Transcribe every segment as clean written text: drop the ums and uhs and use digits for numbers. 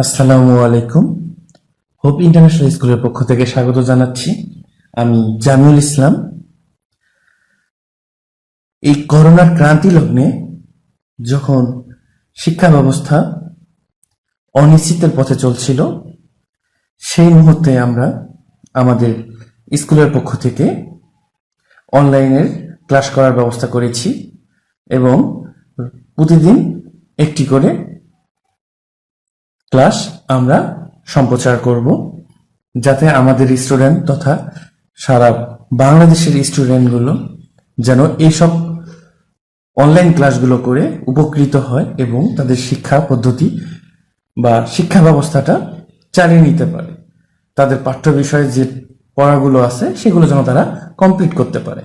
আসসালামু আলাইকুম। Hope international স্কুলের পক্ষ থেকে স্বাগত জানাচ্ছি। আমি জামিউল ইসলাম। এই করোনার ক্রান্তি লগ্নে যখন শিক্ষা ব্যবস্থা অনিশ্চিতের পথে চলছিল, সেই মুহূর্তে আমরা আমাদের স্কুলের পক্ষ থেকে অনলাইনের ক্লাস করার ব্যবস্থা করেছি এবং প্রতিদিন একটি করে ক্লাস আমরা সম্প্রচার করব, যাতে আমাদের স্টুডেন্ট তথা সারা বাংলাদেশের স্টুডেন্টগুলো যেন এইসব অনলাইন ক্লাসগুলো করে উপকৃত হয় এবং তাদের শিক্ষা পদ্ধতি বা শিক্ষা ব্যবস্থাটা চালিয়ে নিতে পারে। তাদের পাঠ্য বিষয়ে যে পড়াগুলো আছে সেগুলো যেন তারা কমপ্লিট করতে পারে।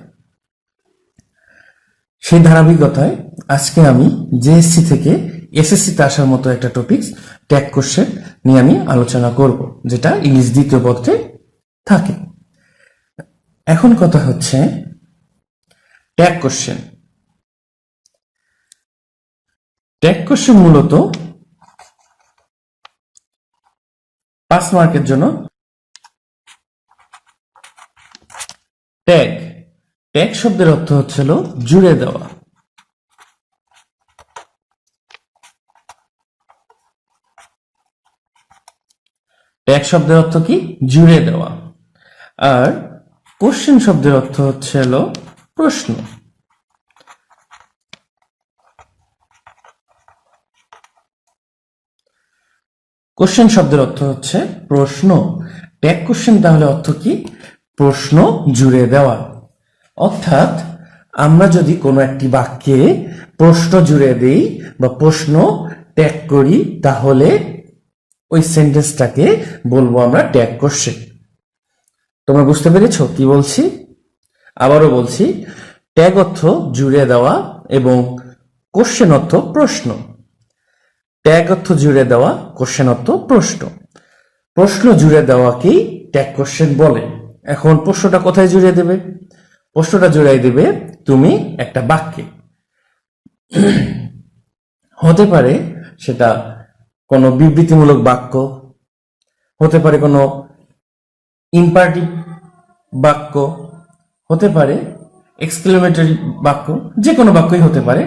সেই ধারাবাহিকতায় আজকে আমি জেএসসি থেকে এসএসসিতে আসার মতো একটা টপিকস ট্যাগ কোশ্চেন নিয়ে আমি আলোচনা করব, যেটা ইংলিশ দ্বিতীয় পত্রে থাকে। এখন কথা হচ্ছে ট্যাগ কোশ্চেন। ট্যাগ কোশ্চেন মূলত 5 মার্কের জন্য। ট্যাগ ট্যাগ শব্দের অর্থ হচ্ছিল জুড়ে দেওয়া। ট্যাগ শব্দের অর্থ কি? জুড়ে দেওয়া। আর কোশ্চেন শব্দের অর্থ হচ্ছে প্রশ্ন। কোশ্চেন শব্দের অর্থ হচ্ছে প্রশ্ন। ট্যাগ কোশ্চেন তাহলে অর্থ কি? প্রশ্ন জুড়ে দেওয়া। অর্থাৎ আমরা যদি কোনো একটি বাক্যে প্রশ্ন জুড়ে দেই বা প্রশ্ন ট্যাগ করি, তাহলে ওই সেন্টেন্সটাকে বলবো আমরা ট্যাগ কোশ্চেন। তোমরা বুঝতে পেরেছো কি বলছি? আবারও বলছি, ট্যাগ অর্থ জুড়ে দেওয়া এবং কোশ্চেন অর্থ প্রশ্ন। ট্যাগ অর্থ জুড়ে দেওয়া, কোশ্চেন অর্থ প্রশ্ন। প্রশ্ন জুড়ে দেওয়াকেই ট্যাগ কোশ্চেন বলে। এখন প্রশ্নটা কোথায় জুড়ে দেবে? প্রশ্নটা জুড়াই দেবে তুমি একটা বাক্যে। হতে পারে সেটা কোনো বিবৃতিমূলক বাক্য, হতে পারে কোনো ইম্পারেটিভ বাক্য, হতে পারে এক্সক্লেমেটরি বাক্য, যে কোনো বাক্যই হতে পারে।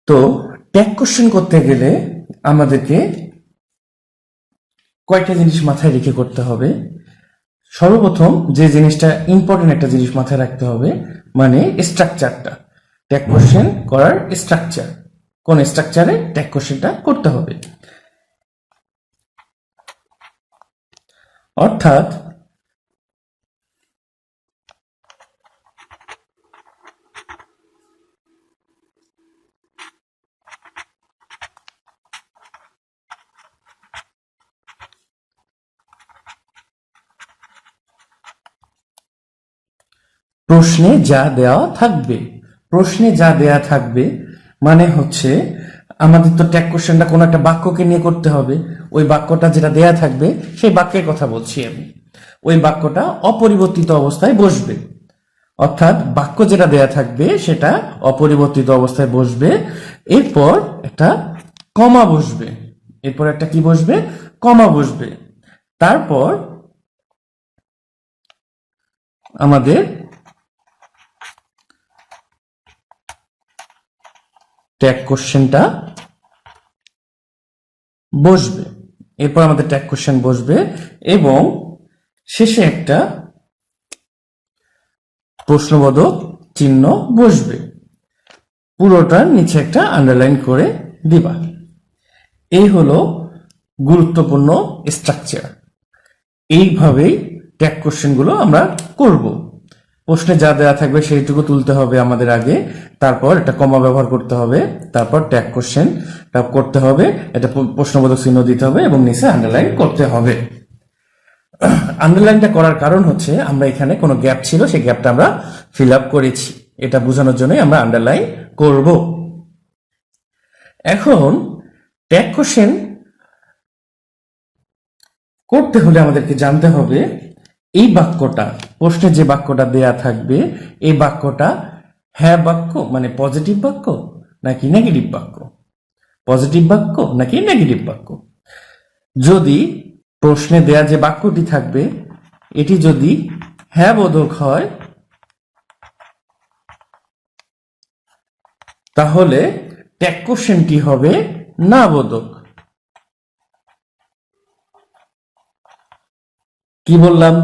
তো ট্যাগ কোশ্চেন করতে গেলে আমাদেরকে কয়েকটা জিনিস মাথায় রেখে করতে হবে। সর্বপ্রথম যে জিনিসটা ইম্পর্টেন্ট একটা জিনিস মাথায় রাখতে হবে, মানে স্ট্রাকচারটা। ট্যাগ কোশ্চেন করার স্ট্রাকচার, কোন স্ট্রাকচারে ট্যাগ কোশ্চেনটা করতে হবে। অর্থাৎ প্রশ্নে যা দেওয়া থাকবে। প্রশ্নে যা দেয়া থাকবে মানে হচ্ছে আমাদের তো ট্যাগ কোশ্চেনটা কোনো একটা বাক্যকে নিয়ে করতে হবে। ওই বাক্যটা যেটা দেয়া থাকবে সেই বাক্যের কথা বলছি আমি। ওই বাক্যটা অপরিবর্তিত অবস্থায় বসবে। অর্থাৎ বাক্য যেটা দেয়া থাকবে সেটা অপরিবর্তিত অবস্থায় বসবে। এরপর একটা কমা বসবে। এরপর একটা কি বসবে? কমা বসবে। তারপর আমাদের ট্যাগ কোশ্চেনটা বসবে। এরপর আমাদের ট্যাগ কোশ্চেন বসবে এবং শেষে একটা প্রশ্নবোধক চিহ্ন বসবে। পুরোটার নিচে একটা আন্ডারলাইন করে দিবা। এই হলো গুরুত্বপূর্ণ স্ট্রাকচার। এইভাবেই ট্যাগ কোশ্চেনগুলো আমরা করব। প্রশ্নে যা দেওয়া থাকবে সেইটুকু তুলতে হবে আমাদের আগে, তারপর একটা কমা ব্যবহার করতে হবে, তারপর ট্যাগ কোশ্চেন করতে হবে, এটা প্রশ্নবোধক চিহ্ন দিতে হবে এবং নিচে আন্ডারলাইন করতে হবে। আন্ডারলাইনটা করার কারণ হচ্ছে আমরা এখানে কোনো গ্যাপ ছিল, সেই গ্যাপটা আমরা ফিল আপ করেছি। এটা বোঝানোর জন্যই আমরা আন্ডারলাইন করব। এখন ট্যাগ কোশ্চেন করতে হলে আমাদেরকে জানতে হবে এই বাক্যটা, প্রশ্নে যে বাক্যটা দেয়া থাকবে, এই বাক্যটা হ্যাঁ বাক্য মানে পজিটিভ বাক্য নাকি নেগেটিভ বাক্য। পজিটিভ বাক্য নাকি নেগেটিভ বাক্য? যদি প্রশ্নে দেয়া যে বাক্যটি থাকবে এটি যদি হ্যাঁ বোধক হয় তাহলে ট্যাগ কোশ্চেনটি হবে না বোধক। কি বললাম?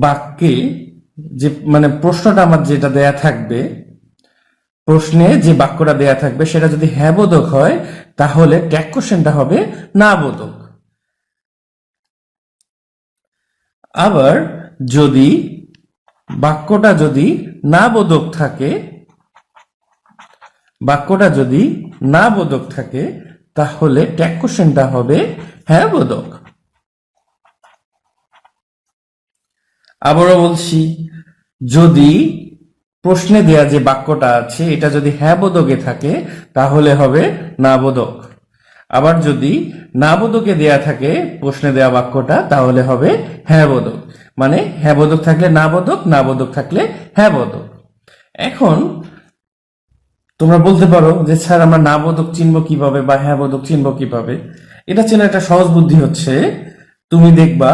বাক্যে যে মানে প্রশ্নটা আমার যেটা দেয়া থাকবে, প্রশ্নে যে বাক্যটা দেয়া থাকবে সেটা যদি হ্যাঁ বোধক হয় তাহলে ট্যাগ কোশ্চেনটা হবে না বোধক। আবার যদি বাক্যটা যদি না বোধক থাকে, বাক্যটা যদি না বোধক থাকে তাহলে ট্যাগ কোশ্চেনটা হবে হ্যাঁ বোধক। আবারও বলছি, যদি প্রশ্নে দেয়া যে বাক্যটা আছে এটা যদি হ্যাঁ বোধকে থাকে তাহলে হবে না বোধক। আবার যদি না বোধকে দেয়া থাকে প্রশ্নে দেয়া বাক্যটা তাহলে হবে হ্যাঁ বোধক। মানে হ্যাঁ বোধক থাকলে না বোধক, না বোধক থাকলে হ্যাঁ বোধক। এখন তোমরা বলতে পারো যে স্যার আমরা না বোধক চিনবো কিভাবে বা হ্যাঁ বোধক চিনবো কিভাবে? এটা চেনার একটা সহজ বুদ্ধি হচ্ছে, তুমি দেখবা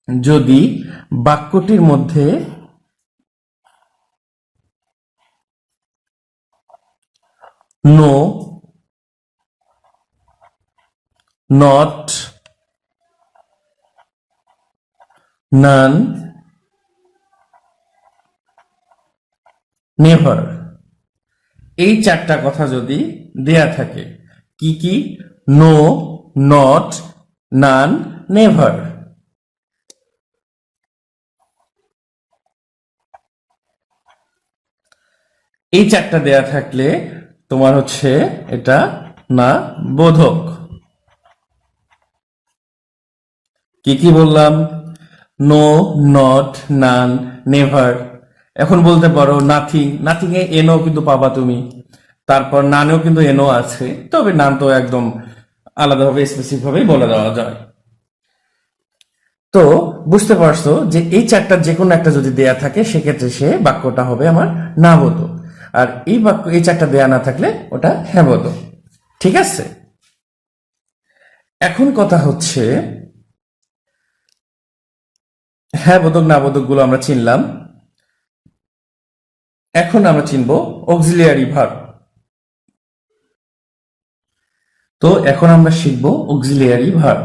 যদি বাক্যটির মধ্যে নো, নট, নান, নেভার এই চারটা কথা যদি দেয়া থাকে, কি কি? No, not, none, never. এই চারটা দেয়া থাকলে তোমার হচ্ছে এটা না বোধক। কি কি বললাম? No, not, none, never. এখন বলতে পারো নাথিং, নাথিং এ এনো কিন্তু পাবা তুমি, তারপর নানেও কিন্তু এনো আছে, তবে নান তো একদম আলাদাভাবে স্পেসিফিক ভাবে বলে দেওয়া যায়। তো বুঝতে পারছো যে এই চারটার যে কোনো একটা যদি দেয়া থাকে সেক্ষেত্রে সে বাক্যটা হবে আমার না বোধক, আর এই বাক্য এই চারটা দেয়া না থাকলে ওটা হ্যাঁ বোধক। ঠিক আছে? এখন কথা হচ্ছে হ্যাঁ বোধক না বোধক গুলো আমরা চিনলাম, এখন আমরা চিনব অক্সিলিয়ারি ভার্ব। তো এখন আমরা শিখব অক্সিলিয়ারি ভার্ব।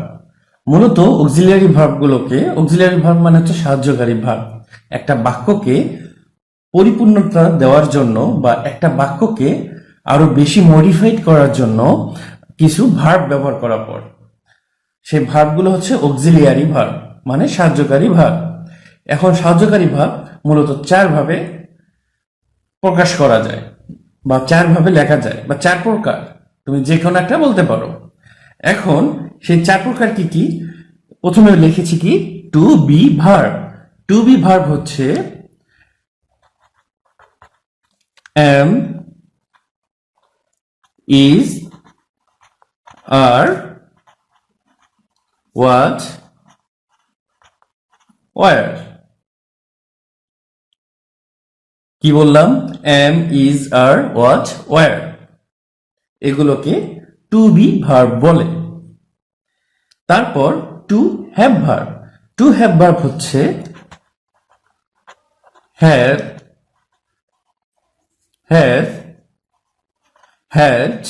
মূলত অক্সিলিয়ারি ভার্বগুলোকে, অক্সিলিয়ারি ভার্ব মানে হচ্ছে সাহায্যকারী ভার্ব। একটা বাক্যকে পরিপূর্ণতা দেওয়ার জন্য বা একটা বাক্যকে আরো বেশি মডিফাইড করার জন্য কিছু ভার্ব ব্যবহার করার পর সেই ভার্বগুলো হচ্ছে অক্সিলিয়ারি ভার্ব, মানে সাহায্যকারী ভার্ব। এখন সাহায্যকারী ভার্ব মূলত চার ভাবে প্রকাশ করা যায় বা চার ভাবে লেখা যায় বা চার প্রকার, তুমি যে কোনো একটা বলতে পারো। এখন সেই চার প্রকার কি কি? প্রথমে লিখেছি কি to be verb. To be verb হচ্ছে am, is, are, was, were। কি বললাম? am, is, are, was, were এগুলোকে টু বি ভার্ব বলে। তারপর two have verb. To have verb হচ্ছে have, have, had,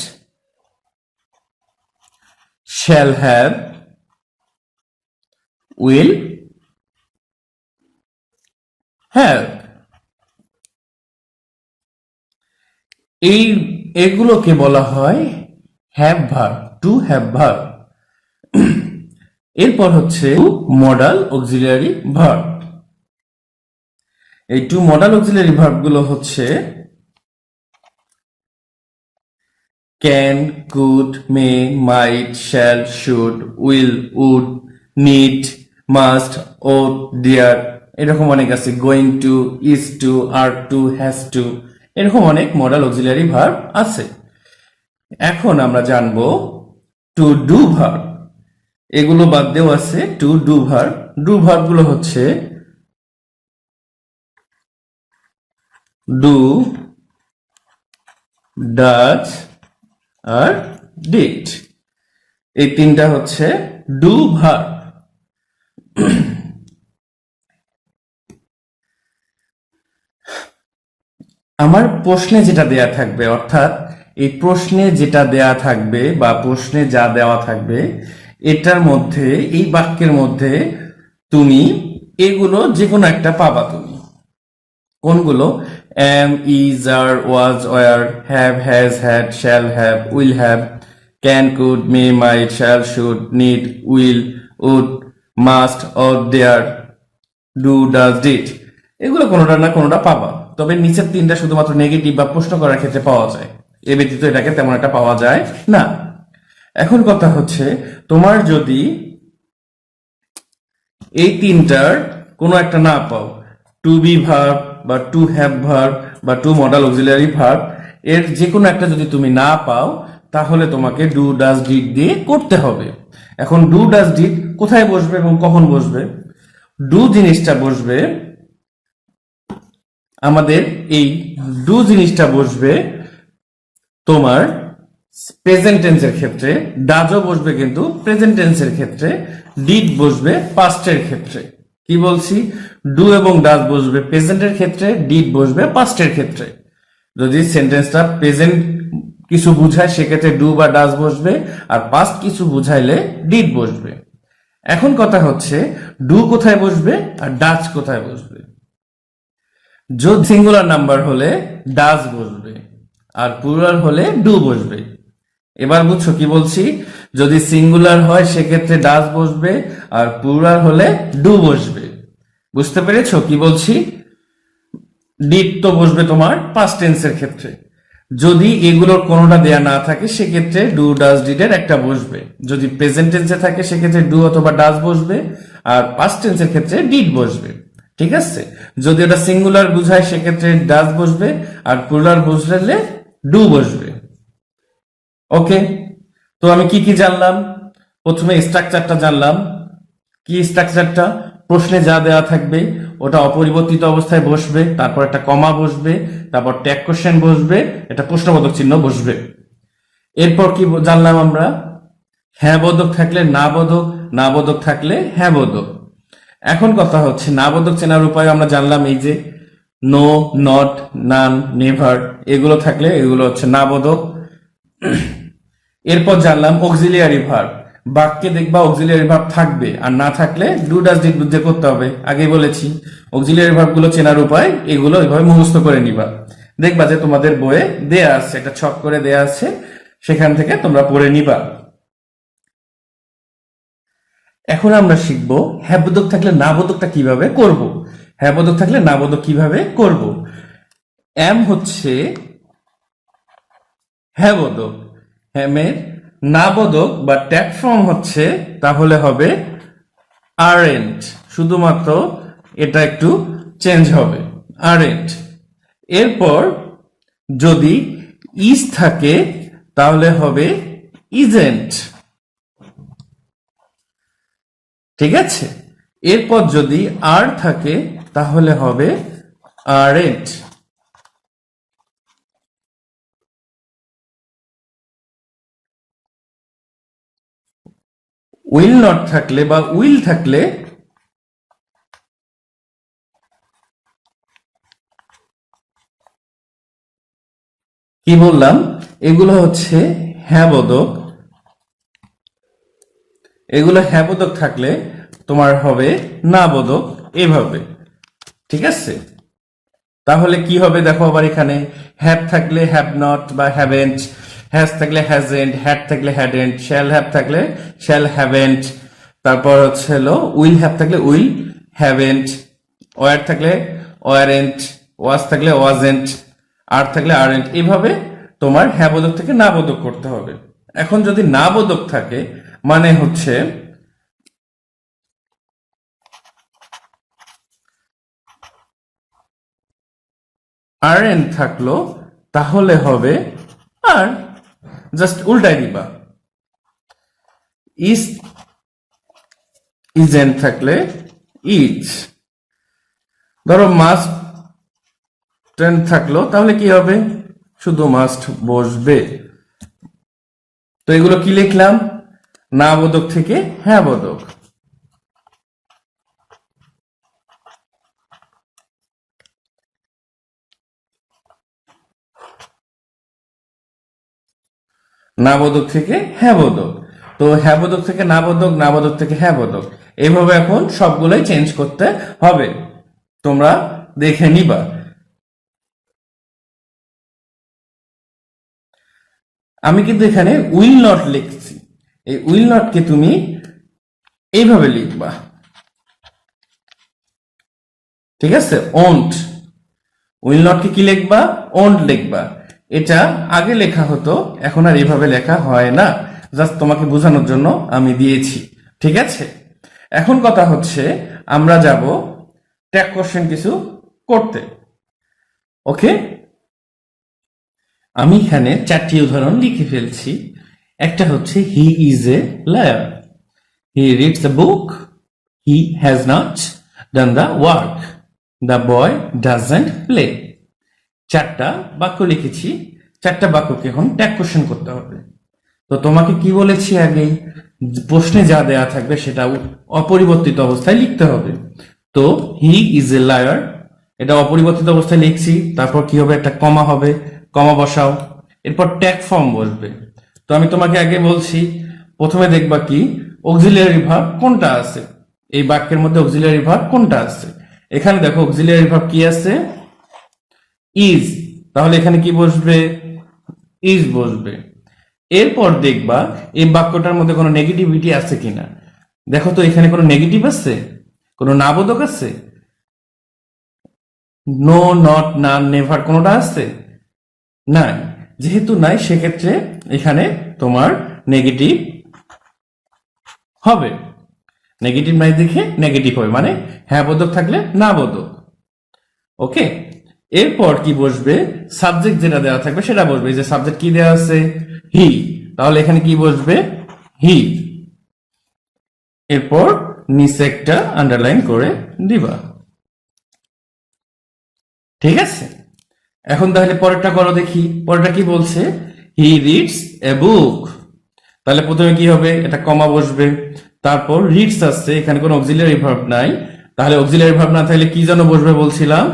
shall have, will have। এগুলোকে বলা হয় have verb, to have verb. এরপর হচ্ছে মডাল অক্সিলিয়ারি ভার্ব। এই টু মডাল অক্সিলিয়ারি ভার্ব গুলো হচ্ছে can, could, may, might, shall, should, will, would, need, must, ought, dare, এরকম অনেক আছে। Going to, is to, are to, has to, এরকম অনেক মডাল অক্সিলিয়ারি ভার্ব আছে। এখন আমরা জানবো টু ডু ভার্ব। এগুলো বাদ দিয়েও আছে to do verb. Do verb গুলো হচ্ছে ডু, ডাজ, আর ডিড। এই তিনটা হচ্ছে ডু ভার্ব। আমার প্রশ্নে যেটা দেয়া থাকবে, অর্থাৎ এই প্রশ্নে যেটা দেয়া থাকবে বা প্রশ্নে যা দেওয়া থাকবে, এটার মধ্যে, এই বাক্যের মধ্যে তুমি এগুলো যে কোনো একটা পাবা। তুমি কোনগুলো? Am, is, are, was, were, have, has, had, shall have, will have, can, could, may, might, shall, should, need, will, would, must, or, dare, do, does, did. এগুলো কোনোটা না কোনোটা পাবা। তবে নিচের তিনটা শুধুমাত্র নেগেটিভ বা প্রশ্ন করার ক্ষেত্রে পাওয়া যায়, এ ব্যতীত এটাকে তেমন একটা পাওয়া যায় না। এখন কথা হচ্ছে, তোমার যদি এই তিনটার কোনো একটা না পাও, টু বি ভার্ব বা টু হ্যাভ ভার্ব বা টু মডাল অক্সিলারি ভার্ব, এর যে কোনো একটা যদি তুমি না পাও, তাহলে তোমাকে ডু ডাজ ডিড দিয়ে করতে হবে। এখন ডু ডাজ ডিড কোথায় বসবে এবং কখন বসবে? ডু জিনিসটা বসবে, আমাদের এই ডু জিনিসটা বসবে তোমার প্রেজেন্ট টেন্সের ক্ষেত্রে, ডাজও বসবে কিন্তু প্রেজেন্ট টেন্সের ক্ষেত্রে, ডিড বসবে পাস্টের ক্ষেত্রে। কি বলছি? ডু এবং ডাজ বসবে প্রেজেন্টের ক্ষেত্রে, ডিড বসবে পাস্টের ক্ষেত্রে। যদি সেন্টেন্সটা প্রেজেন্ট কিছু বুঝায় সেক্ষেত্রে ডু বা ডাজ বসবে, আর পাস্ট কিছু বুঝাইলে ডিড বসবে। এখন কথা হচ্ছে, ডু কোথায় বসবে আর ডাজ কোথায় বসবে? যদি সিঙ্গুলার নাম্বার হলে ডাজ বসবে, আর প্লুরাল হলে ডু বসবে। এবার বুঝছো কি বলছি? যদি সিঙ্গুলার হয় সেক্ষেত্রে ডাজ বসবে, আর প্লুরাল হলে ডু বসবে। বুঝতে পেরেছো কি বলছি? ডিড তো বসবে তোমার পাস্ট টেন্সের ক্ষেত্রে। যদি এগুলোর কোনোটা দেয়া না থাকে সেক্ষেত্রে ডু ডাজ ডিডের একটা বসবে। যদি প্রেজেন্ট টেন্সে থাকে সেক্ষেত্রে ডু অথবা ডাজ বসবে, আর পাস্ট টেন্সের ক্ষেত্রে ডিড বসবে। ঠিক আছে? যদি ওটা সিঙ্গুলার বুঝায় সেক্ষেত্রে ডাজ বসবে, আর প্লুরাল বুঝলে ডু বসবে। ওকে, তো আমি কি কি জানলাম? প্রথমে স্ট্রাকচারটা জানলাম। কি স্ট্রাকচারটা? প্রশ্নে যা দেওয়া থাকবে ওটা অপরিবর্তিত অবস্থায় বসবে, তারপর একটা কমা বসবে, তারপর ট্যাগ কোশ্চেন বসবে, এটা প্রশ্নবোধক চিহ্ন বসবে। এরপর কি জানলাম আমরা? হ্যাঁ বোধক থাকলে না বোধক, না বোধক থাকলে হ্যাঁ বোধক। এখন কথা হচ্ছে, না বোধক চেনার উপায় আমরা জানলাম, এই যে নো, নট, নান, নেভার, এগুলো থাকলে এগুলো হচ্ছে না বোধক। এরপর জানলাম অক্সিলিয়ারি ভার্ব। বাক্যে দেখবা অক্সিলিয়ারি ভার্ব থাকবে, আর না থাকলে ডু ডাজ ডিড বুঝে করতে হবে। আগেই বলেছি অক্সিলিয়ারি ভার্ব গুলো চেনার উপায় এগুলো এইভাবে মুখস্থ করে নিবা। দেখবা যে তোমাদের বইয়ে দেয়া আছে, একটা ছক করে দেয়া আছে, সেখান থেকে তোমরা পড়ে নিবা। এখন আমরা শিখবো হ্যাঁ বোধক থাকলে না বোধকটা কিভাবে করব। হ্যাঁ বোধক থাকলে না বোধক কিভাবে করব? এম হচ্ছে হ্যাঁ বোধক, হ্যামের না বোধক বা ট্যাগ ফর্ম হচ্ছে, তাহলে হবে আরেন্ট। শুধুমাত্র এটা একটু চেঞ্জ হবে, আরেন্ট। এরপর যদি ইজ থাকে তাহলে হবে ইজেন্ট। ঠিক আছে? এরপর যদি আর থাকে তাহলে হবে আরেন্ট। উইল নট থাকলে বা উইল থাকলে কি বললাম? এগুলো হচ্ছে হ্যাঁ বোধক। এগুলো হ্যাঁ বোধক থাকলে তোমার হবে না বোধক, এভাবে। ঠিক আছে? তাহলে কি হবে দেখো আবার এখানে, হ্যাভ থাকলে হ্যাভ নট বা হ্যাভেন্ট, হ্যাজ থাকলে হ্যাজেন্ট, হ্যাড থাকলে হ্যাডেন্ট, শ্যাল হ্যাভ থাকলে শ্যাল হ্যাভেন্ট, তারপর হচ্ছে হলো উইল হ্যাভ থাকলে উইল হ্যাভেন্ট, ওয়ার থাকলে ওয়ারেন্ট, ওয়াজ থাকলে ওয়াজেন্ট, আর থাকলে আরেন্ট। এভাবে তোমার হ্যাঁ বোধক থেকে না বোধক করতে হবে। এখন যদি না বোধক থাকে মানে হচ্ছে আরেন্ট থাকলো, তাহলে হবে আর, জাস্ট উল্টাই দিবা। ইজ ইজেন্ট থাকলে ইজ। ধরো মাস্ট থাকলো তাহলে কি হবে? শুধু মাস্ট বসবে। তো এগুলো কি লিখলাম? না বোধক থেকে হ্যাঁ বোধক। না বোধক থেকে হ্যাঁ বোধক। তো হ্যাঁ বোধক থেকে না বোধক, না বোধক থেকে হ্যাঁ বোধক, এইভাবে এখন সবগুলোই চেঞ্জ করতে হবে। তোমরা দেখে নিবা। আমি কিন্তু এখানে উইল নট লিখছি। এই উইল নটকে তুমি এইভাবে লিখবা, ঠিক আছে? ওন্ট। উইল নটকে কি লিখবা? ওন্ট লিখবা। এটা আগে লেখা হতো, এখন আর এইভাবে লেখা হয় না। জাস্ট তোমাকে বোঝানোর জন্য আমি দিয়েছি, ঠিক আছে? এখন কথা হচ্ছে আমরা যাব ট্যাগ কোশ্চেন কিছু করতে। ওকে, আমি এখানে 4টি উদাহরণ লিখে ফেলছি। একটা হচ্ছে he is a liar, he reads the book, he has not done the work, the boy doesn't play. 4টা বাক্য লিখেছি, 4টা বাক্যকে এখন ট্যাগ কোশ্চেন করতে হবে। তো তোমাকে কি বলেছি আগেই, প্রশ্নে যা দেয়া থাকবে সেটা অপরিবর্তিত অবস্থায় লিখতে হবে। তো হি ইজ এ লায়ার, এটা অপরিবর্তিত অবস্থায় লিখছি। তারপর কি হবে? একটা কমা হবে, কমা বসাও। এরপর ট্যাগ ফর্ম বসবে। তো আমি তোমাকে আগে বলছি, প্রথমে দেখবা কি অক্সিলিয়ারি ভার্ব কোনটা আছে, এই বাক্যের মধ্যে অক্সিলিয়ারি ভার্ব কোনটা আছে। এখানে দেখো অক্সিলিয়ারি ভার্ব কি আছে? ইজ। তাহলে এখানে কি বসবে? ইজ বসবে। এরপর দেখবা এই বাক্যটার মধ্যে কোনো নেগেটিভিটি আছে কিনা। দেখো তো এখানে কোনো নেগেটিভ আছে, কোনো নাবোধক আছে? নো, নট, নান, নেভার কোনোটা আছে? নাই। যেহেতু নাই, সেক্ষেত্রে এখানে তোমার নেগেটিভ হবে। নেগেটিভ নাই দেখে নেগেটিভ হবে, মানে হ্যাঁ বোধক থাকলে না বোধক। ওকে, এরপর কি বসবে? সাবজেক্ট যেটা দেওয়া থাকবে সেটা বসবে। যে সাবজেক্ট কি দেওয়া আছে? হি। তাহলে এখানে কি বসবে? হি। এরপর নিচে একটা আন্ডারলাইন করে দিবা, ঠিক আছে? এখন তাহলে পরেরটা করো দেখি। পরেরটা কি বলছে? হি রিডস এ বুক। তাহলে প্রথমে কি হবে? এটা কমা বসবে। তারপর রিডস আসছে, এখানে কোনো অক্সিলিয়ারি ভার্ব নাই। তাহলে অক্সিলিয়ারি ভার্ব না থাকলে কি যেন বসবে বলছিলাম?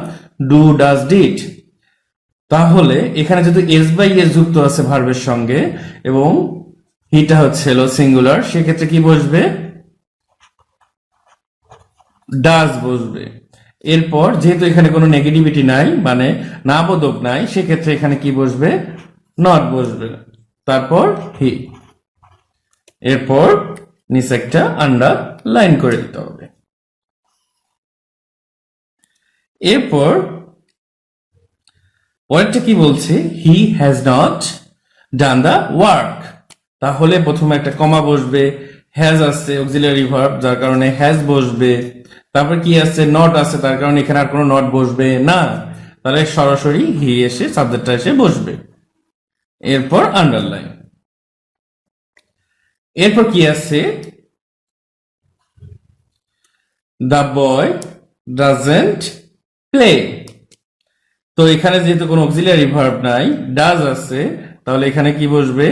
Do, does, did. তাহলে এখানে যদি এস বাই এস যুক্ত আছে ভার্বের সঙ্গে এবং হিটা হচ্ছে সিঙ্গুলার, সেক্ষেত্রে কি বসবে? ডাজ বসবে। এরপর যেহেতু এখানে কোনো নেগেটিভিটি নাই, মানে না বোধক নাই, সেক্ষেত্রে এখানে কি বসবে? নট বসবে। তারপর হি। এরপর নিচে একটা আন্ডার লাইন করে দিতে হবে। এরপর পরেরটা কি বলছে? He has not done the work. তাহলে প্রথমে একটা কমা বসবে, হ্যাজ আছে অক্সিলিয়ারি ভার্ব, যার কারণে হ্যাজ বসবে। তারপর কি আছে? নট আছে, তার কারণে এখানে আর কোনো নট বসবে না। তাহলে সরাসরি হি এসে সাবজেক্টটা এসে বসবে। এরপর আন্ডারলাইন। এরপর কি আছে? The boy doesn't play. তো এখানে যেহেতু কোনো অক্সিলিয়ারি ভার্ব নাই, ডাজ আছে, তাহলে এখানে কি বসবে?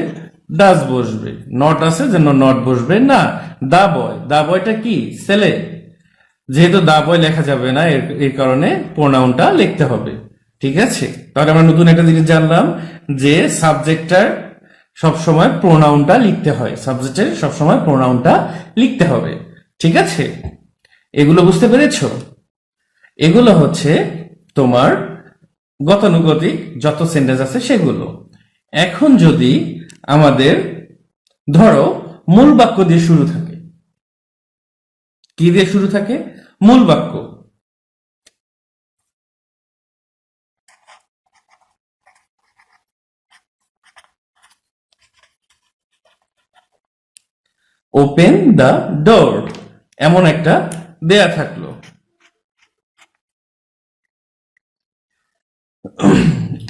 ডাজ বসবে। নট আছে, জন্য নট বসবে না। দা বয়, দা বয়টা কি? ছেলে। যেহেতু দা বয় লেখা যাবে না, এর কারণে প্রোনাউনটা লিখতে হবে, ঠিক আছে? তাহলে আমরা নতুন একটা জিনিস জানলাম যে সাবজেক্টটার সবসময় প্রোনাউনটা লিখতে হয়, সাবজেক্টের সবসময় প্রোনাউনটা লিখতে হবে, ঠিক আছে? এগুলো বুঝতে পেরেছো? এগুলো হচ্ছে তোমার গতানুগতিক যত সেন্টেন্স আছে সেগুলো। এখন যদি আমাদের ধরো মূল বাক্য দিয়ে শুরু থাকে, কি দিয়ে শুরু থাকে? মূল বাক্য। ওপেন দ্য ডোর, এমন একটা দেয়া থাকলো।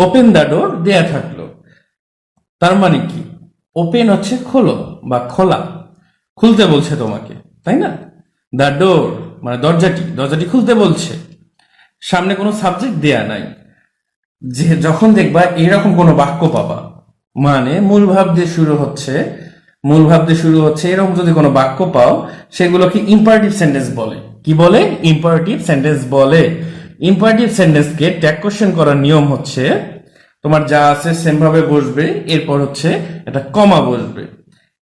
ওপেন দ্য ডোর দেয়া থাকলো, তার মানে কি? ওপেন হচ্ছে খোলো বা খোলা, খুলতে বলছে তোমাকে, তাই না? দ্য ডোর মানে দরজাটি, দরজাটি খুলতে বলছে। সামনে কোনো সাবজেক্ট দেয়া নাই। যে যখন দেখবা এরকম কোনো বাক্য পাবা, মানে মূল ভাব দিয়ে শুরু হচ্ছে, মূল ভাব দিয়ে শুরু হচ্ছে এরকম যদি কোনো বাক্য পাও সেগুলোকে ইম্পারেটিভ সেন্টেন্স বলে। কি বলে? ইম্পারেটিভ সেন্টেন্স বলে। ইম্পারেটিভ সেন্টেন্সকে ট্যাগ কোশ্চেন করার নিয়ম হচ্ছে তোমার যা আছে সেম ভাবে বসবে, এরপর হচ্ছে একটা কমা বসবে,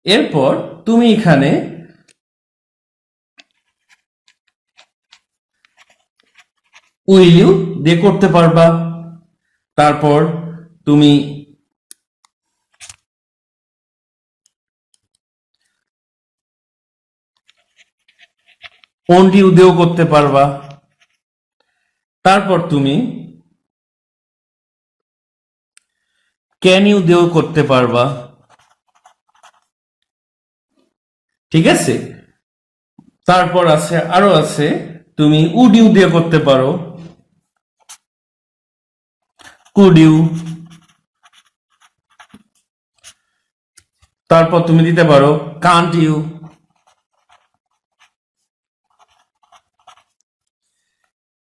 এরপর তুমি এখানে উইল ইউ দিয়ে করতে পারবা, তারপর তুমি ওন্ট ইউ দিয়েও করতে পারবা, তারপর তুমি ক্যান ইউ দিয়েও করতে পারবা। ঠিক আছে? তারপর আছে আরো আছে তুমি উড ইউ দিয়ে করতে পারো, কুড ইউ, তারপর তুমি দিতে পারো কান্ট ইউ।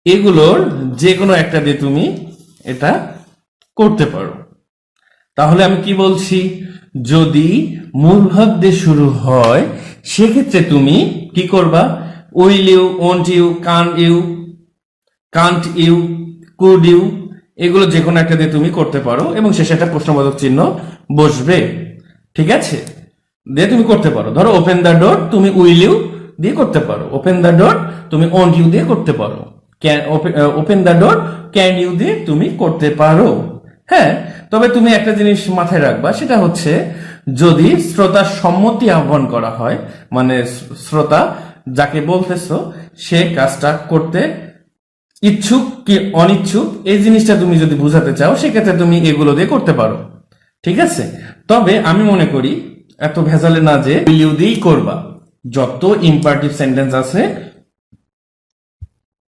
এগুলোর যে কোনো একটা দিয়ে তুমি এটা করতে পারো। তাহলে আমি কি বলছি, যদি মূল ভাব দিয়ে শুরু হয় সেক্ষেত্রে তুমি কি করবা? Will you, won't you, can't you, could you, এগুলো যে কোনো একটা দিয়ে তুমি করতে পারো এবং শেষে একটা প্রশ্নবোধক চিহ্ন বসবে। ঠিক আছে? দিয়ে তুমি করতে পারো। ধরো ওপেন দ্য ডোর, তুমি উইল ইউ দিয়ে করতে পারো। ওপেন দ্য ডোর তুমি ওন্ট ইউ দিয়ে করতে পারো। Open the door can you দিয়ে তুমি করতে পারো। হ্যাঁ, তবে তুমি একটা জিনিস মাথায় রাখবা, সেটা হচ্ছে যদি শ্রোতার সম্মতি আহ্বান করা হয়, মানে শ্রোতা যাকে বলতেছো সে কাজটা করতে ইচ্ছুক কি অনিচ্ছুক এই জিনিসটা তুমি যদি বুঝাতে চাও সেক্ষেত্রে তুমি এগুলো দিয়ে করতে পারো। ঠিক আছে? তবে আমি মনে করি এত ভেজালে না যে উইল ইউ দিয়েই করবা। যত ইম্পারেটিভ সেন্টেন্স আছে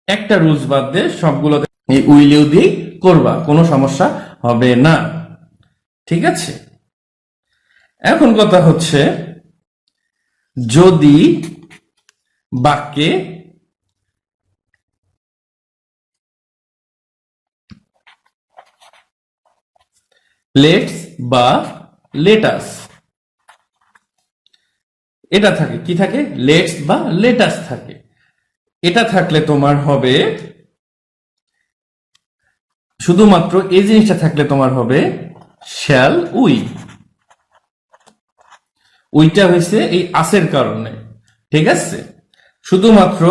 একটা রুলস বাদ দিয়ে সবগুলোতে এই উইল ইউ দিয়েই করবা, কোনো সমস্যা হবে না। ঠিক আছে? এখন কথা হচ্ছে যদি বাক্যে লেটস বা লেটাস এটা থাকে, কি থাকে? লেটস বা লেটাস থাকে। এটা থাকলে তোমার হবে শুধুমাত্র এই জিনিসটা থাকলে তোমার হবে শ্যাল উই। উইটা হয়েছে এই আসের কারণে। ঠিক আছে? শুধুমাত্র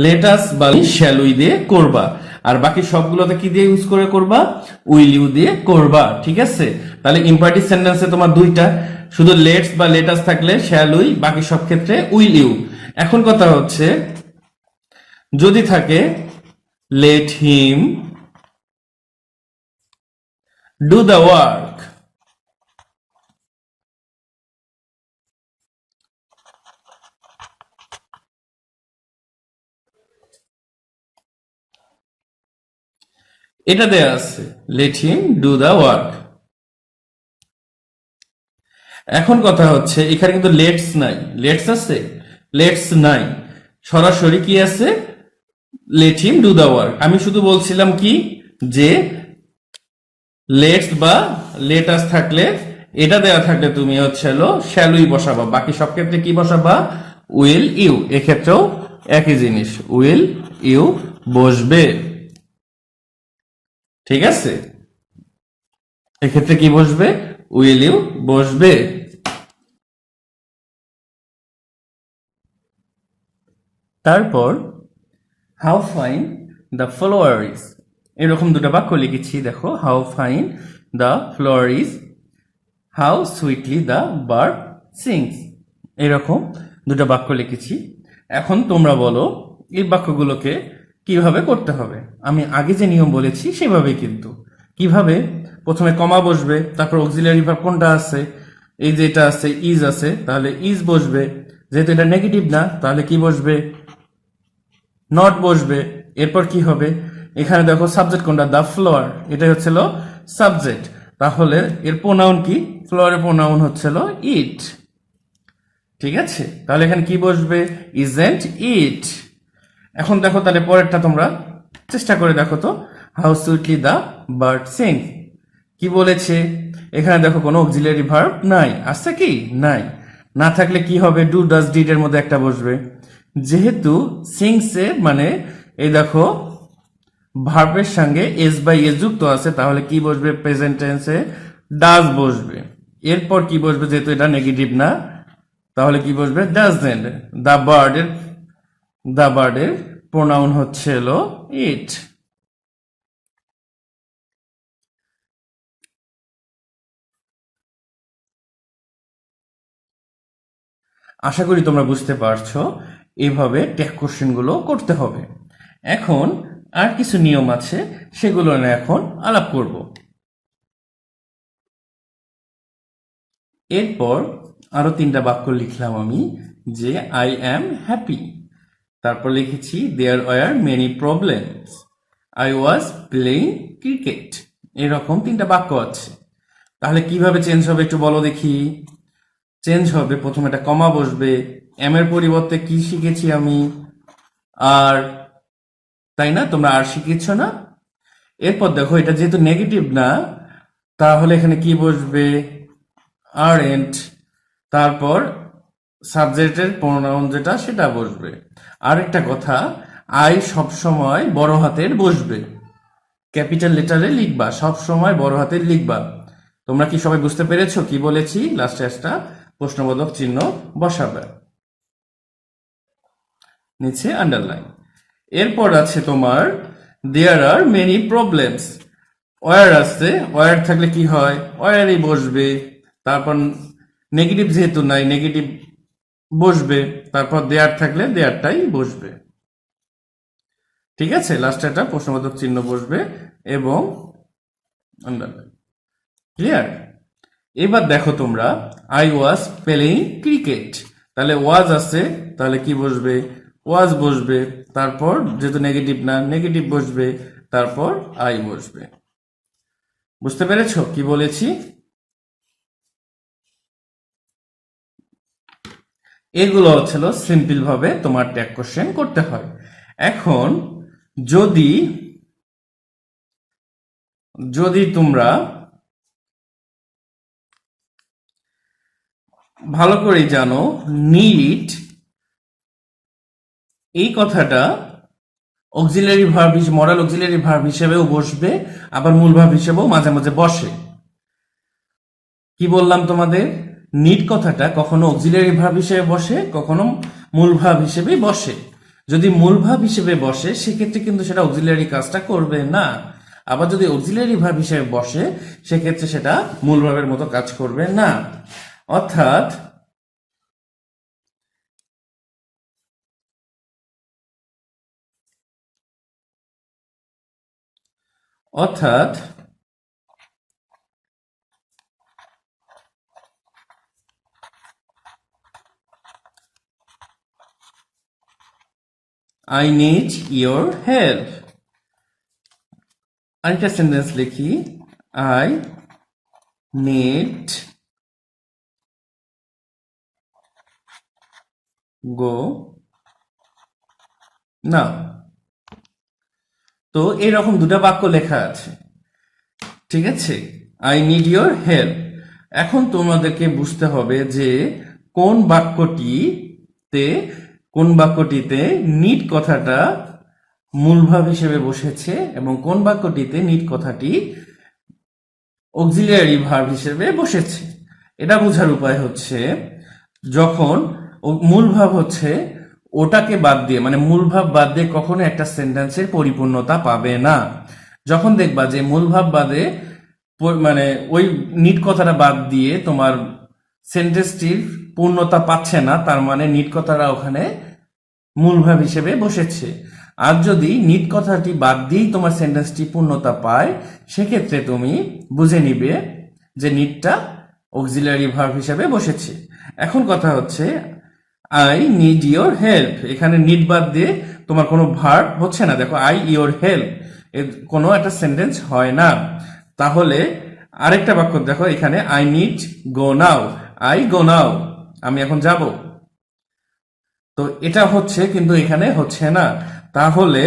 লেটাস বা শ্যাল উই দিয়ে করবা, আর বাকি সবগুলোতে কি দিয়ে ইউজ করে করবা? উইল ইউ দিয়ে করবা। ঠিক আছে? তাহলে ইম্পারেটিভ সেন্টেন্সে তোমার দুইটা, শুধু লেটস বা লেটাস থাকলে শ্যাল উই, বাকি সব ক্ষেত্রে উইল ইউ। এখন কথা হচ্ছে যদি থাকে let him do the work, এটা দেয়া আছে let him do the work. এখন কথা হচ্ছে এখানে কিন্তু লেটস নাই, লেটস আছে, লেটস নাই, সরাসরি কি আছে? Let him do the work. আমি শুধু বলছিলাম কি যে লেটস বা লেটাস থাকলে, এটা দেওয়া থাকলে তুমি হচ্ছে হলো শ্যালুই বসাবা, বাকি সব ক্ষেত্রে কি বসাবা? Will you. এক্ষেত্রেও একই জিনিস, উইল ইউ বসবে। ঠিক আছে? এক্ষেত্রে কি বসবে? উইল ইউ বসবে। তারপর how fine the flower is, এরকম দুটো বাক্য লিখেছি দেখো। How fine the flower is, how sweetly the bird sings, এরকম দুটো বাক্য লিখেছি। এখন তোমরা বলো এই বাক্যগুলোকে কিভাবে করতে হবে। আমি আগে যে নিয়ম বলেছি সেভাবে, কিন্তু কিভাবে? প্রথমে কমা বসবে, তারপর অক্সিলারি ভার্ব কোনটা আছে? এই যে এটা আছে ইজ আছে, তাহলে ইজ বসবে। যেহেতু এটা নেগেটিভ না তাহলে কি বসবে? নট বসবে। এরপর কি হবে? এখানে দেখো সাবজেক্ট কোনটা? দা ফ্লাওয়ার, এটাই হচ্ছিল সাবজেক্ট। তাহলে এর প্রোনাউন কি? ফ্লাওয়ারের প্রোনাউন হচ্ছিল ইট। ঠিক আছে? তাহলে এখানে কি বসবে? Isn't it. এখন দেখো তাহলে পরেরটা তোমরা চেষ্টা করে দেখো তো। How sweetly the bird sings, কি বলেছে? এখানে দেখো কোনো অক্সিলারি ভার্ব নাই, আছে কি? নাই। না থাকলে কি হবে? ডু ডাজ ডিড এর মধ্যে একটা বসবে। যেহেতু সিংসে মানে এই দেখো ভার্বের সঙ্গে এস বাই এস যুক্ত আছে, তাহলে কি বসবে? প্রেজেন্ট টেন্সে ডাজ বসবে। এরপর কি বসবে? যেহেতু এটা নেগেটিভ না, তাহলে কি বসবে? ডাজন্ট। দ্য বার্ডের প্রোনাউন হচ্ছে হলো ইট। আশা করি তোমরা বুঝতে পারছো এইভাবে ট্যাগ কোশ্চেন গুলো করতে হবে। এখন আর কিছু নিয়ম আছে, সেগুলো নিয়ে এখন আলাপ করব। এরপর আরো 3টা বাক্য লিখলাম আমি, যে আই অ্যাম হ্যাপি, তারপর লিখেছি there were many problems, I was playing cricket. এরকম 3টা বাক্য আছে। তাহলে কিভাবে চেঞ্জ হবে একটু বলো দেখি। চেঞ্জ হবে, প্রথমে একটা কমা বসবে, এম এর পরিবর্তে কি শিখেছি আমি? আর, তাই না? তোমরা আর শিখেছ না? এরপর দেখো এটা যেহেতু নেগেটিভ না, তাহলে এখানে কি বসবে? আরএন্ট। তারপর সাবজেক্টের প্রোনাউন যেটা সেটা বসবে। আরেকটা কথা, আই সবসময় বড় হাতের বসবে, ক্যাপিটাল লেটারে লিখবা, সবসময় বড় হাতের লিখবা। তোমরা কি সবাই বুঝতে পেরেছো কি বলেছি? লাস্টে একটা প্রশ্নবোধক চিহ্ন বসাবে, নিচে আন্ডারলাইন। এরপর আছে তোমার দেয়ার আর মেনি প্রবলেমস। ওয়ার আছে, ওয়ার থাকলে কি হয়? ওয়ারই বসবে। তারপর নেগেটিভ যেহেতু নাই, নেগেটিভ বসবে। তারপর দেয়ার থাকলে দেয়ারটাই বসবে। ঠিক আছে, লাস্টে একটা প্রশ্নবোধক চিহ্ন বসবে এবং আন্ডারলাইন। ক্লিয়ার? এবার দেখো তোমরা, আই ওয়াজ প্লেইং ক্রিকেট, তাহলে ওয়াজ আছে, তাহলে কি বসবে? ওয়াজ বসবে। তারপর যেহেতু নেগেটিভ না, নেগেটিভ বসবে। তারপর আই বসবে। বুঝতে পেরেছো কি বলেছি? এগুলো হচ্ছিল সিম্পল ভাবে তোমার ট্যাগ কোশ্চেন করতে হয়। এখন যদি যদি তোমরা ভালো করে জানো, নিড এই কথাটা auxiliary verb, modal auxiliary verb হিসেবেও বসবে, আবার মূল ভার্ব হিসেবেও মাঝে মাঝে বসে। কি বললাম তোমাদের? নিড কথাটা কখনো অক্সিলারি ভার্ব হিসেবে বসে, কখনো মূল ভার্ব হিসেবে বসে। যদি মূল ভার্ব হিসেবে বসে সেক্ষেত্রে কিন্তু সেটা অক্সিলারি কাজটা করবে না। আবার যদি অক্সিলারি ভার্ব হিসেবে বসে সেক্ষেত্রে সেটা মূল ভার্বের মতো কাজ করবে না। অর্থাৎ অর্থাৎ I need your help। আরেকটা সেন্টেন্স লিখি, I need go now। তো এরকম 2টা বাক্য লেখা আছে, ঠিক আছে? I need your help. এখন তোমাদেরকে বুঝতে হবে যে কোন বাক্যটিতে নিড কথাটা মূল ভাব হিসেবে বসেছে এবং কোন বাক্যটিতে নিড কথাটি অক্সিলিয়ারি ভার্ব হিসেবে বসেছে। এটা বোঝার উপায় হচ্ছে, যখন মূল ভাব হচ্ছে ওটাকে বাদ দিয়ে, মানে মূল ভাব বাদ দিয়ে কখনো একটা সেন্টেন্সের পরিপূর্ণতা পাবে না। যখন দেখবা যে মূল ভাব বাদে, মানে ওই নিড কথাটা বাদ দিয়ে তোমার সেন্টেন্সটির পূর্ণতা পাচ্ছে না, তার মানে নিড কথাটা ওখানে মূল ভাব হিসেবে বসেছে। আর যদি নিড কথাটি বাদ দিয়েই তোমার সেন্টেন্সটি পূর্ণতা পায়, সেক্ষেত্রে তুমি বুঝে নিবে যে নিডটা অক্সিলারি ভার্ব হিসেবে বসেছে। এখন কথা হচ্ছে, আই নিড ইয়োর হেল্প, এখানে নিড বাদ দিয়ে তোমার কোনো ভার্ব হচ্ছে না। দেখো, আই ইয়োর হেল্প কোনো একটা সেন্টেন্স হয় না। তাহলে আরেকটা বাক্য দেখো, এখানে I need go now, I go now, আমি এখন যাব। তো এটা হচ্ছে, কিন্তু এখানে হচ্ছে না। তাহলে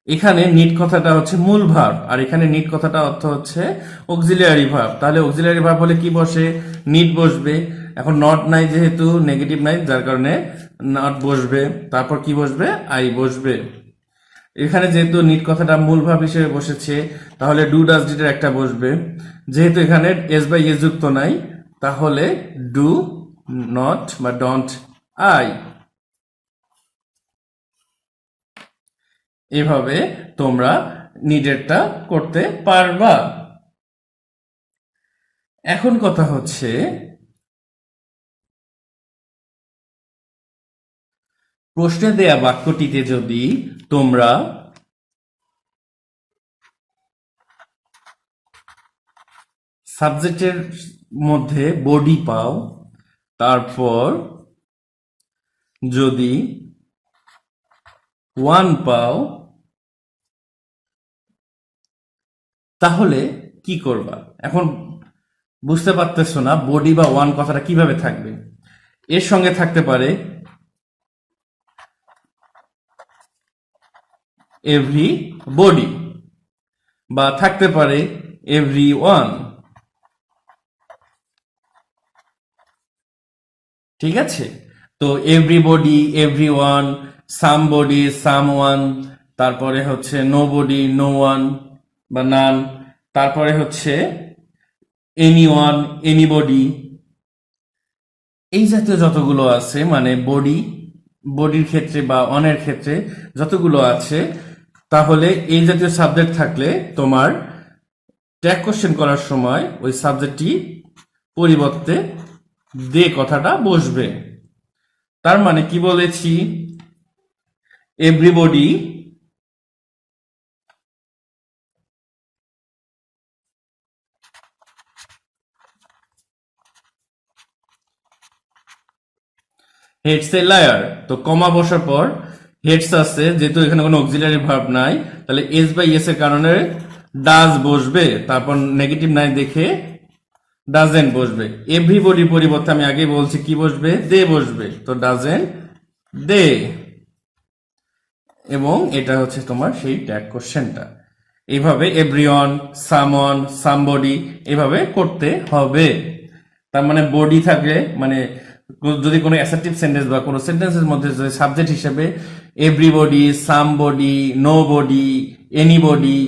এখানে নিড কথাটা হচ্ছে মূল ভার্ব, আর এখানে নিড কথাটা অর্থ হচ্ছে অক্সিলিয়ারি ভার্ব। তাহলে অক্সিলিয়ারি ভার্ব হলে কি বসে? নিড বসবে। এখন নট নাই, যেহেতু নেগেটিভ নাই, যার কারণে নট বসবে। তারপর কি বসবে? আই বসবে। এখানে যেহেতু নিড কথাটা মূল ভার্ব হিসেবে বসেছে, তাহলে ডু ডাজ ডিড এর একটা বসবে। যেহেতু এখানে এস বাই এস যুক্ত নাই, তাহলে ডু নট বা ডন্ট আই। এভাবে তোমরা নিডেরটা করতে পারবা। এখন কথা হচ্ছে, প্রশ্নে দেয়া বাক্যটিতে যদি তোমরা সাবজেক্টের মধ্যে বডি পাও, তারপর যদি ওয়ান পাও, তাহলে কি করবা? এখন বুঝতে পারতেছো না বডি বা ওয়ান কথাটা কিভাবে থাকবে? এর সঙ্গে থাকতে পারে এভরি বডি, বা থাকতে পারে এভরি ওয়ান। ঠিক আছে? তো everybody, every one, somebody, some one, তারপরে হচ্ছে নো বডি, নো ওয়ান বা নান, তারপরে হচ্ছে এনি ওয়ান, এনিবডি, এই জাতীয় যতগুলো আছে, মানে বডির ক্ষেত্রে বা অনের ক্ষেত্রে যতগুলো আছে, তাহলে এই জাতীয় সাবজেক্ট থাকলে তোমার ট্যাগ কোশ্চেন করার সময় ওই সাবজেক্টটি পরিবর্তে দে কথাটা বসবে। তার মানে কি বলেছি? এভরিবডি হেটস এ লায়ার, তো কমা বসার পর হেটস আছে, যেহেতু এখানে কোনো অক্সিলারি ভার্ব নাই, তাহলে এস বাই এস এর কারণে ডাজ বসবে। তারপর নেগেটিভ নাই দেখে ডাজেন্ট বসবে। এভরিবডির পরিবর্তে আমি আগে বলছি কি বসবে? দে বসবে। তো ডাজেন্ট দে। এবং এটা হচ্ছে তোমার সেই ট্যাগ কোশ্চেনটা। এইভাবে এভরিওয়ান, সামওয়ান, সামবডি এভাবে করতে হবে। তার মানে বডি থাকলে, মানে যদি কোনো অ্যাসার্টিভ সেন্টেন্স বা কোনো সেন্টেন্সের মধ্যে সাবজেক্ট হিসেবে everybody, somebody, nobody, anybody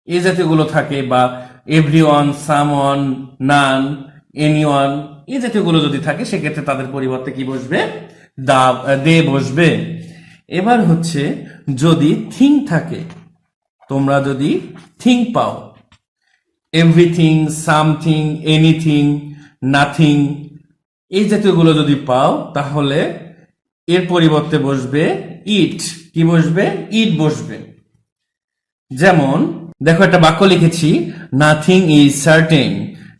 এই জাতীয়গুলো থাকে, বা এভরিওয়ান, সামওয়ান, নান, এনিওয়ান এই জাতীয়গুলো যদি থাকে, সেক্ষেত্রে তাদের পরিবর্তে কি বসবে? দে বসবে। এবার হচ্ছে যদি থিং থাকে, তোমরা যদি থিং পাও, এভরিথিং, সামথিং, এনিথিং, নাথিং এই জাতীয়গুলো যদি পাও, তাহলে এর পরিবর্তে বসবে ইট। কি বসবে? ইট বসবে। যেমন দেখো, একটা বাক্য লিখেছি, নাথিং ইজ সার্টেন,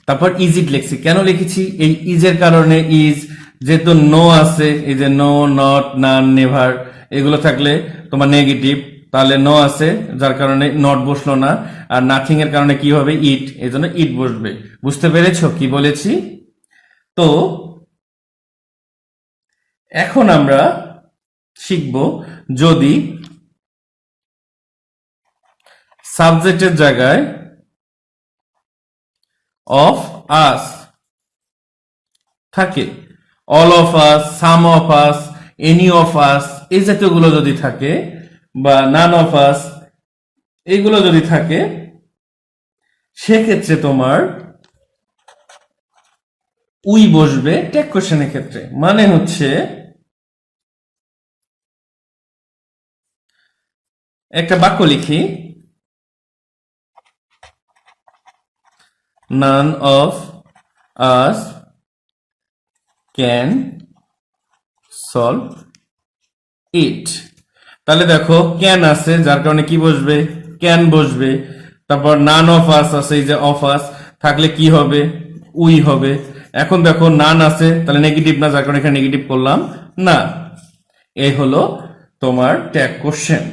তারপর ইজ ইট লিখছি। কেন লিখেছি? এই ইজ এর কারণে। ইজ যেহেতু নো আছে, এই যে নো, নট, নান, নেভার এগুলো থাকলে তোমার নেগেটিভ, তাহলে নো আছে যার কারণে নট বসলো না। আর নাথিং এর কারণে কি হবে? ইট, এই জন্য ইট বসবে। বুঝতে পেরেছো কি বলেছি? তো এখন আমরা শিখব, যদি সাবজেক্টের জায়গায় অফ আস থাকে, all of us, some of us, any of us এই জাতীয়গুলো যদি থাকে, বা নান অফ আস এইগুলো যদি থাকে, সেক্ষেত্রে তোমার উই বসবে ট্যাগ কোশ্চেনের ক্ষেত্রে। মানে হচ্ছে, একটা বাক্য লিখি, none of us can solve it. তাহলে দেখো ক্যান আছে, যার কারণে কি বসবে? ক্যান বসবে। তারপর নান অফ আস আছে, এই যে অফ আস থাকলে কি হবে? উই হবে। এখন দেখো নান আছে, তাহলে নেগেটিভ না, যার কারণে এখানে নেগেটিভ করলাম না। এই হলো তোমার ট্যাগ কোশ্চেন।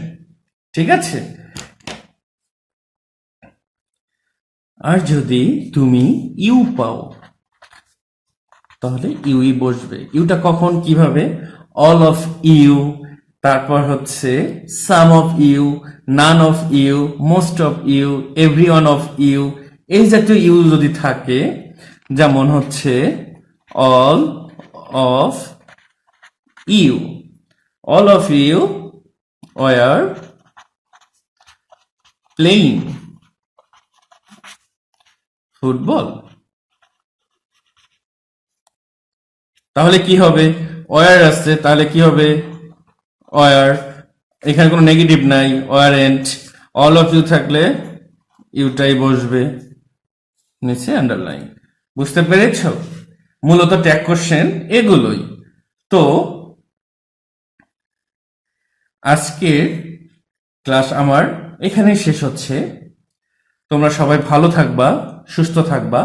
ঠিক আছে? আর যদি তুমি ইউ পাও, তাহলে ইউই বসবে। ইউটা কখন কিভাবে? অল অফ ইউ, তারপর হচ্ছে some of you, none of you, most of you, every one of you, এই জাতীয় ইউ যদি থাকে, যেমন হচ্ছে all of you, all of you were playing football, তাহলে কি হবে? ওয়ার আসছে, তাহলে কি হবে? ওয়ার, এখানে কোনো নেগেটিভ নাই, ওয়ারেন্ট। অল অফ ইউ থাকলে ইউটাই বসবে, নিচে আন্ডারলাইন। বুঝতে পেরেছ? মূলত ট্যাগ কোশ্চেন এগুলোই। তো আজকের ক্লাস আমার এখানেই শেষ হচ্ছে। তোমরা সবাই ভালো থাকবা, সুস্থ থাকবা,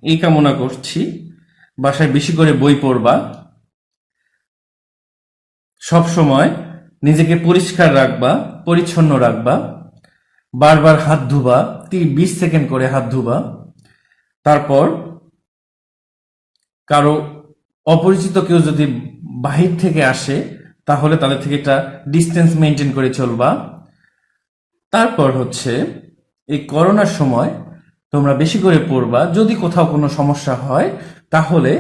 এই কামনা করছি। বাসায় বেশি করে বই পড়বা, সব সময় নিজেকে পরিষ্কার রাখবা, পরিচ্ছন্ন রাখবা, বারবার হাত ধুবা, 20 সেকেন্ড করে হাত ধুবা। তারপর কারো অপরিচিত কেউ যদি বাহির থেকে আসে, তাহলে তাদের থেকে একটা ডিস্টেন্স মেনটেন করে চলবা। তারপর হচ্ছে এই করোনার সময় তোমরা বেশি করে পড়বা। যদি কোথাও কোনো সমস্যা হয় তাহলে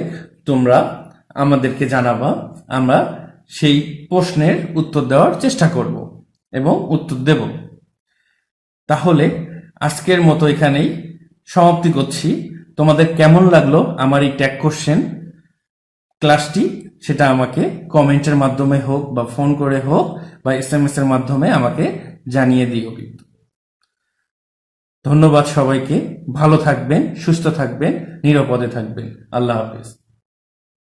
তোমরা আমাদেরকে জানাবা, আমরা সেই প্রশ্নের উত্তর দেওয়ার চেষ্টা করব এবং উত্তর দেব। তাহলে আজকের মতো এখানেই সমাপ্তি করছি। তোমাদের কেমন লাগলো আমার এই ট্যাগ কোশ্চেন ক্লাসটি, সেটা আমাকে কমেন্টের মাধ্যমে হোক বা ফোন করে হোক বা SMS এর মাধ্যমে আমাকে জানিয়ে দিও। কিন্তু ধন্যবাদ সবাইকে। ভালো থাকবেন, সুস্থ থাকবেন, নিরাপদে থাকবেন। আল্লাহ হাফেজ।